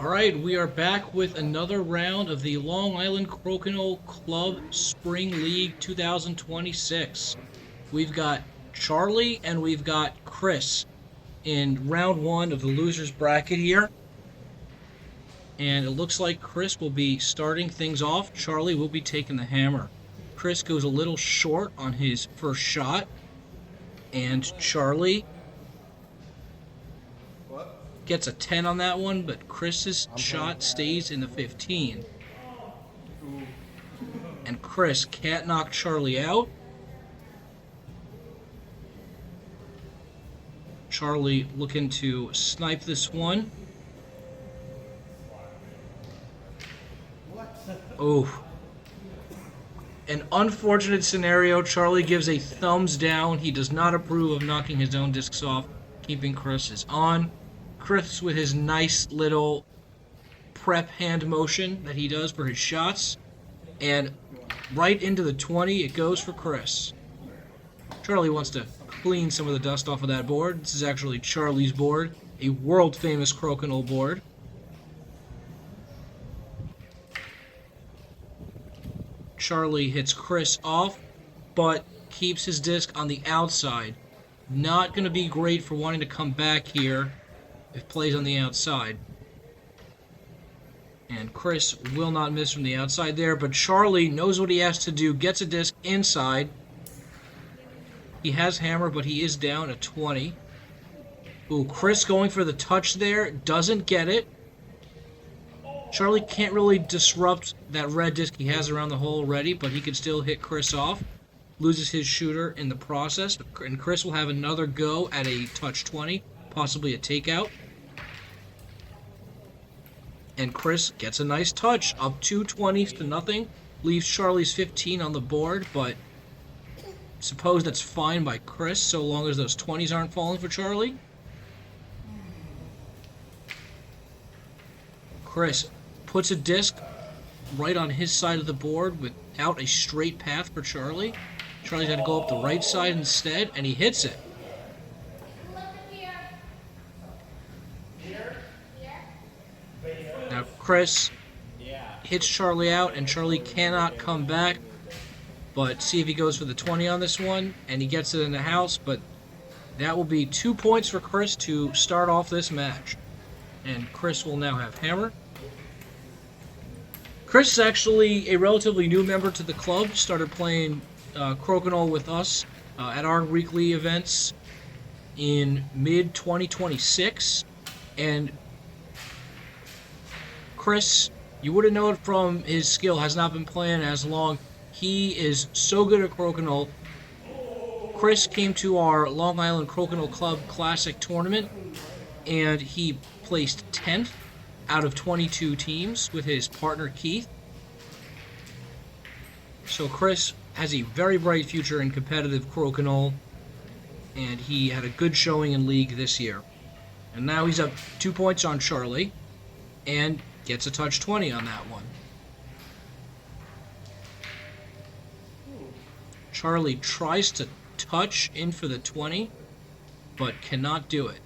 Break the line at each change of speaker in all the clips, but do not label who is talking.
Alright, we are back with another round of the Long Island Crokinole Club Spring League 2026. We've got Charlie and we've got Chris in round one of the loser's bracket here. And it looks like Chris will be starting things off. Charlie will be taking the hammer. Chris goes a little short on his first shot. And Charlie gets a 10 on that one, but Chris's shot stays in the 15. And Chris can't knock Charlie out. Charlie looking to snipe this one. Oh. An unfortunate scenario. Charlie gives a thumbs down. He does not approve of knocking his own discs off. Keeping Chris's on. Chris with his nice little prep hand motion that he does for his shots. And right into the 20 it goes for Chris. Charlie wants to clean some of the dust off of that board. This is actually Charlie's board, a world-famous Crokinole board. Charlie hits Chris off, but keeps his disc on the outside. Not going to be great for wanting to come back here if plays on the outside. And Chris will not miss from the outside there, but Charlie knows what he has to do, gets a disc inside. He has hammer, but he is down at 20. Ooh, Chris going for the touch there, doesn't get it. Charlie can't really disrupt that red disc he has around the hole already, but he can still hit Chris off. Loses his shooter in the process, and Chris will have another go at a touch 20, possibly a takeout. And Chris gets a nice touch, up 220 to nothing. Leaves Charlie's 15 on the board, but suppose that's fine by Chris, so long as those 20s aren't falling for Charlie. Chris puts a disc right on his side of the board without a straight path for Charlie. Charlie's got to go up the right side instead, and he hits it. Now Chris hits Charlie out, and Charlie cannot come back. But see if he goes for the 20 on this one, and he gets it in the house. But that will be 2 points for Chris to start off this match. And Chris will now have hammer. Chris is actually a relatively new member to the club. Started playing Crokinole with us at our weekly events in mid-2026. And Chris, you wouldn't know it from his skill, has not been playing as long. He is so good at Crokinole. Chris came to our Long Island Crokinole Club Classic tournament, and he placed 10th out of 22 teams with his partner Keith. So Chris has a very bright future in competitive Crokinole, and he had a good showing in league this year. And now he's up 2 points on Charlie, and gets a touch 20 on that one. Charlie tries to touch in for the 20, but cannot do it.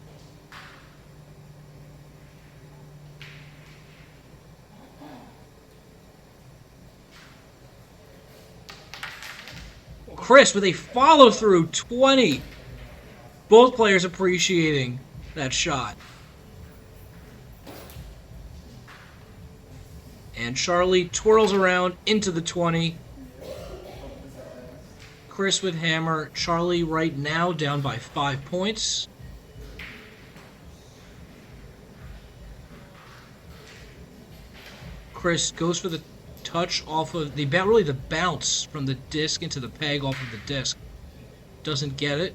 Chris with a follow-through 20. Both players appreciating that shot. And Charlie twirls around into the 20. Chris with hammer. Charlie right now down by 5 points. Chris goes for the touch off of the bounce from the disc into the peg off of the disc. Doesn't get it.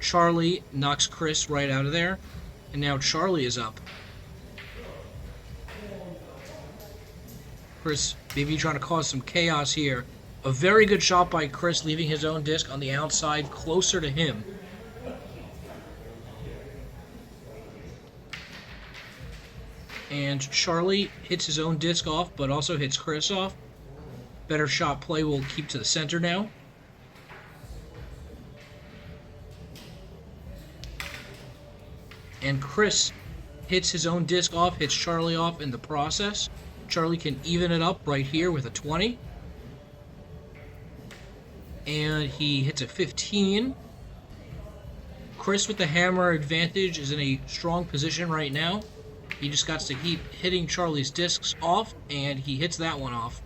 Charlie knocks Chris right out of there. And now Charlie is up. Chris maybe trying to cause some chaos here. A very good shot by Chris, leaving his own disc on the outside closer to him. And Charlie hits his own disc off, but also hits Chris off. Better shot play will keep to the center now. And Chris hits his own disc off, hits Charlie off in the process. Charlie can even it up right here with a 20. And he hits a 15. Chris with the hammer advantage is in a strong position right now. He just got to keep hitting Charlie's discs off, and he hits that one off.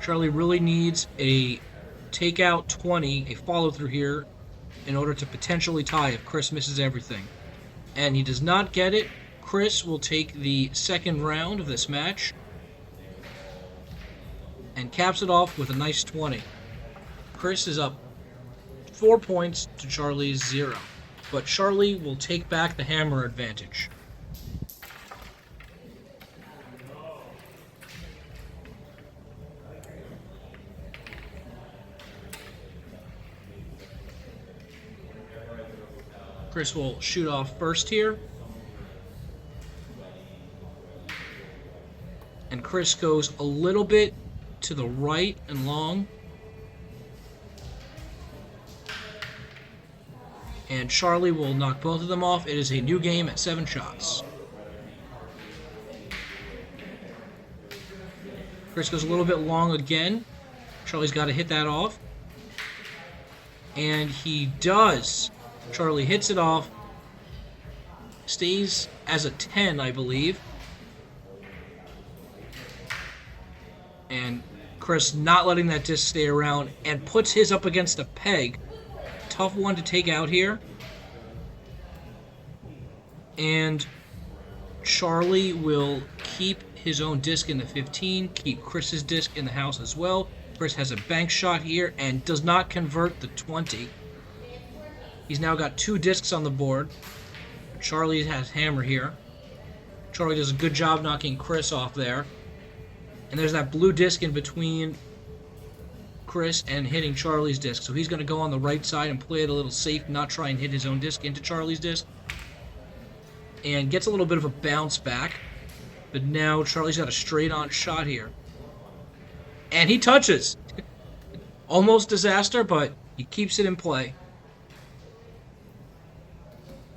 Charlie really needs a takeout 20, a follow-through here, in order to potentially tie if Chris misses everything. And he does not get it. Chris will take the second round of this match and caps it off with a nice 20. Chris is up 4 points to Charlie's 0. But Charlie will take back the hammer advantage. Chris will shoot off first here. And Chris goes a little bit to the right and long. And Charlie will knock both of them off. It is a new game at 7 shots. Chris goes a little bit long again. Charlie's got to hit that off. And he does. Charlie hits it off. Stays as a 10, I believe. And Chris not letting that disc stay around and puts his up against a peg. Tough one to take out here. And Charlie will keep his own disc in the 15, keep Chris's disc in the house as well. Chris has a bank shot here and does not convert the 20. He's now got 2 discs on the board. Charlie has hammer here. Charlie does a good job knocking Chris off there. And there's that blue disc in between Chris and hitting Charlie's disc. So he's going to go on the right side and play it a little safe, not try and hit his own disc into Charlie's disc. And gets a little bit of a bounce back. But now Charlie's got a straight-on shot here. And he touches. Almost disaster, but he keeps it in play.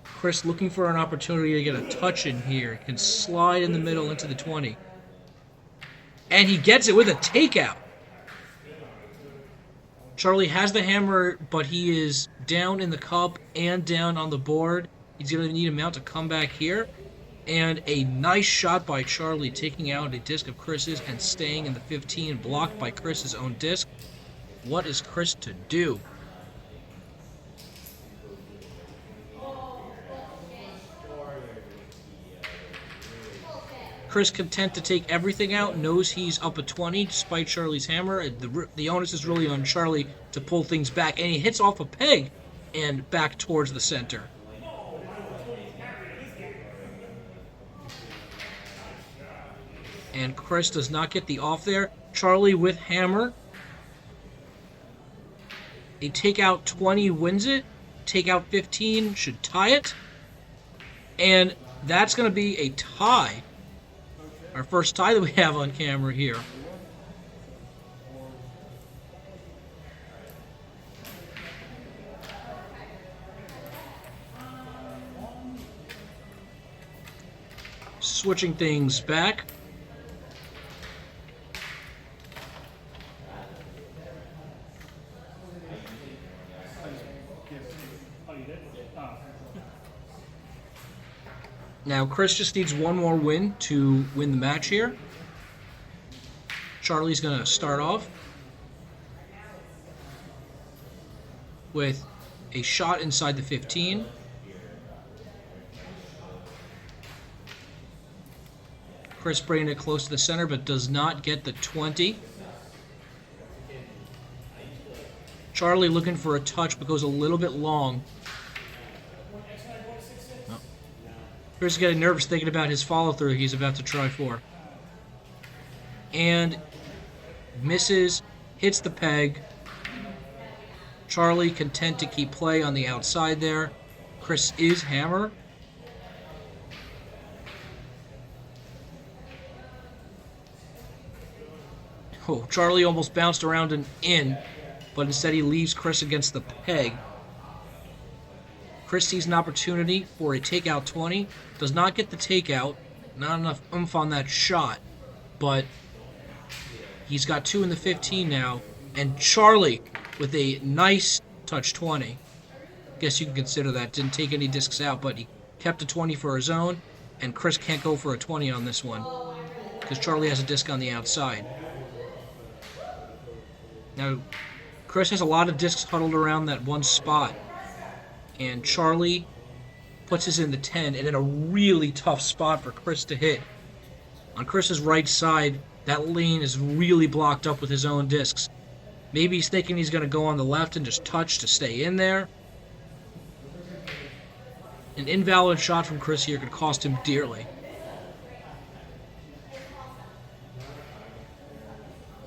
Chris looking for an opportunity to get a touch in here. He can slide in the middle into the 20. And he gets it with a takeout. Charlie has the hammer, but he is down in the cup and down on the board. He's going to need a mount to come back here. And a nice shot by Charlie, taking out a disc of Chris's and staying in the 15, blocked by Chris's own disc. What is Chris to do? Chris content to take everything out, knows he's up a 20 despite Charlie's hammer. The onus is really on Charlie to pull things back, and he hits off a peg and back towards the center. And Chris does not get the off there. Charlie with hammer. A takeout 20 wins it. Takeout 15 should tie it. And that's going to be a tie. Our first tie that we have on camera here. Switching things back. Now, Chris just needs one more win to win the match here. Charlie's going to start off with a shot inside the 15. Chris bringing it close to the center, but does not get the 20. Charlie looking for a touch, but goes a little bit long. Chris is getting nervous thinking about his follow-through he's about to try for. And misses, hits the peg. Charlie content to keep play on the outside there. Chris is hammer. Oh, Charlie almost bounced around and in, but instead he leaves Chris against the peg. Chris sees an opportunity for a takeout 20. Does not get the takeout. Not enough oomph on that shot. But he's got 2 in the 15 now. And Charlie with a nice touch 20. Guess you can consider that. Didn't take any discs out, but he kept a 20 for his own. And Chris can't go for a 20 on this one, because Charlie has a disc on the outside. Now, Chris has a lot of discs huddled around that one spot. And Charlie puts his in the 10, and in a really tough spot for Chris to hit. On Chris's right side, that lane is really blocked up with his own discs. Maybe he's thinking he's going to go on the left and just touch to stay in there. An invalid shot from Chris here could cost him dearly.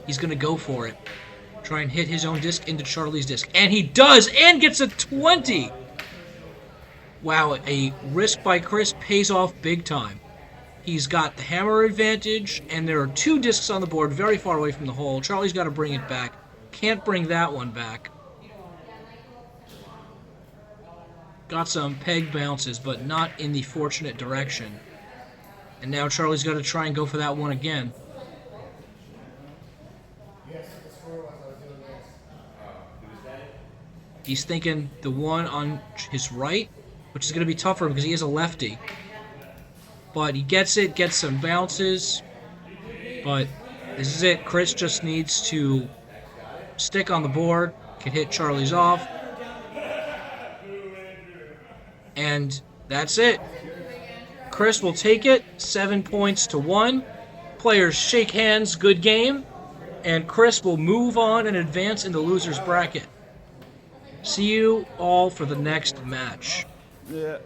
He's going to go for it. Try and hit his own disc into Charlie's disc. And he does, and gets a 20! Wow, a risk by Chris pays off big time. He's got the hammer advantage, and there are 2 discs on the board very far away from the hole. Charlie's got to bring it back. Can't bring that one back. Got some peg bounces, but not in the fortunate direction. And now Charlie's got to try and go for that one again. He's thinking the one on his right, which is going to be tougher because he is a lefty. But he gets it, gets some bounces. But this is it. Chris just needs to stick on the board, can hit Charlie's off. And that's it. Chris will take it, 7 points to 1. Players shake hands, good game. And Chris will move on and advance in the loser's bracket. See you all for the next match.
Yeah.